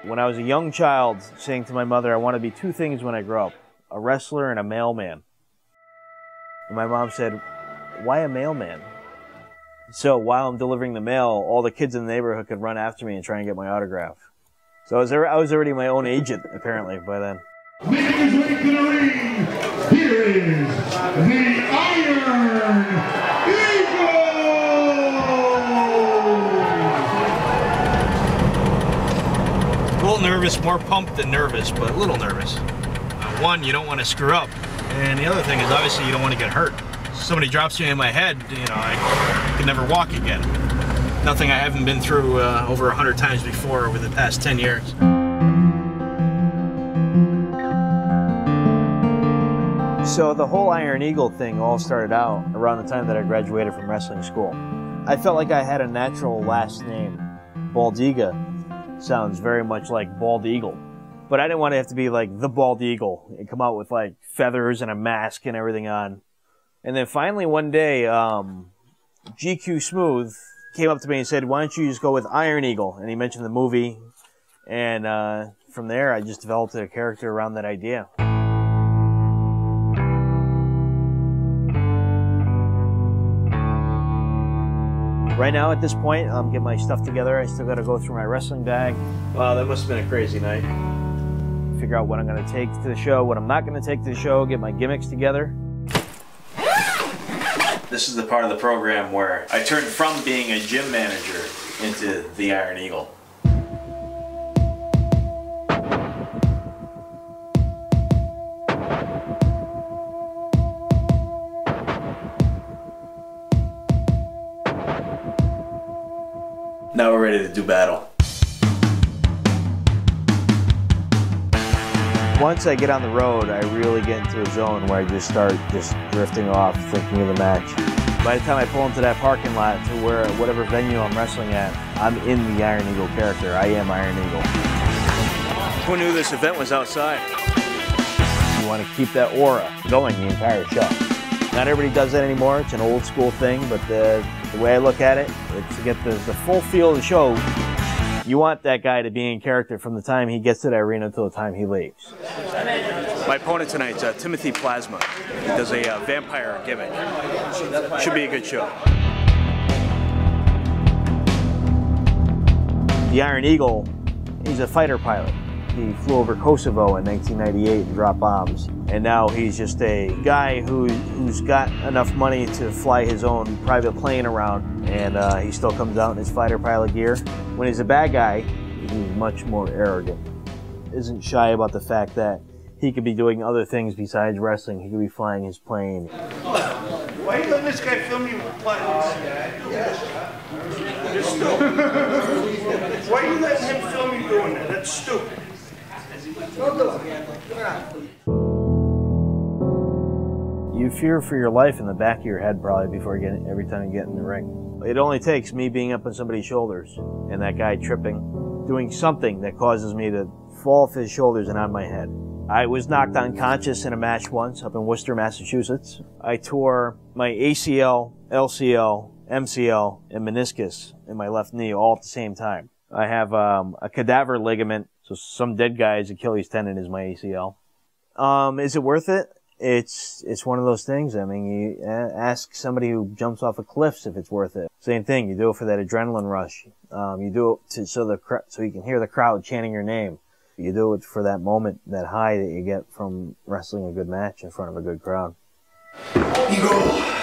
When I was a young child, saying to my mother, I want to be two things when I grow up, a wrestler and a mailman. And my mom said, why a mailman? So while I'm delivering the mail, all the kids in the neighborhood could run after me and try and get my autograph. So I was already my own agent, apparently, by then. Making his way to the ring, here is the Iron Eagle! A little nervous, more pumped than nervous, but a little nervous. One, you don't want to screw up. And the other thing is, obviously, you don't want to get hurt. Somebody drops me in my head, you know, I could never walk again. Nothing I haven't been through over 100 times before over the past 10 years. So the whole Iron Eagle thing all started out around the time that I graduated from wrestling school. I felt like I had a natural last name. Baldyga sounds very much like Bald Eagle. But I didn't want to have to be like the Bald Eagle and come out with like feathers and a mask and everything on. And then finally one day, GQ Smooth came up to me and said, why don't you just go with Iron Eagle? And he mentioned the movie. And from there, I just developed a character around that idea. Right now, at this point, I'm getting my stuff together. I still got to go through my wrestling bag. Wow, that must have been a crazy night. Figure out what I'm going to take to the show, what I'm not going to take to the show, get my gimmicks together. This is the part of the program where I turned from being a gym manager into the Iron Eagle. Now we're ready to do battle. Once I get on the road, I really get into a zone where I just start drifting off, thinking of the match. By the time I pull into that parking lot to whatever venue I'm wrestling at, I'm in the Iron Eagle character. I am Iron Eagle. Who knew this event was outside? You want to keep that aura going the entire show. Not everybody does that anymore. It's an old school thing, but the way I look at it, it's to get the full feel of the show. You want that guy to be in character from the time he gets to the arena until the time he leaves. My opponent tonight's Timothy Plazma. He does a vampire gimmick. Should be a good show. The Iron Eagle, he's a fighter pilot. He flew over Kosovo in 1998 and dropped bombs. And now he's just a guy who's got enough money to fly his own private plane around, and he still comes out in his fighter pilot gear. When he's a bad guy, he's much more arrogant. Isn't shy about the fact that he could be doing other things besides wrestling. He could be flying his plane. Why are you letting this guy film you with planes? You're stupid. Why are you letting him film you doing that? That's stupid. You fear for your life in the back of your head probably every time you get in the ring. It only takes me being up on somebody's shoulders and that guy tripping, doing something that causes me to fall off his shoulders and on my head. I was knocked unconscious in a match once up in Worcester, Massachusetts. I tore my ACL, LCL, MCL, and meniscus in my left knee all at the same time. I have a cadaver ligament, so some dead guy's Achilles tendon is my ACL. Is it worth it? It's one of those things. I mean, you ask somebody who jumps off of cliffs if it's worth it. Same thing. You do it for that adrenaline rush. You do it so you can hear the crowd chanting your name. You do it for that moment, that high that you get from wrestling a good match in front of a good crowd. Eagle.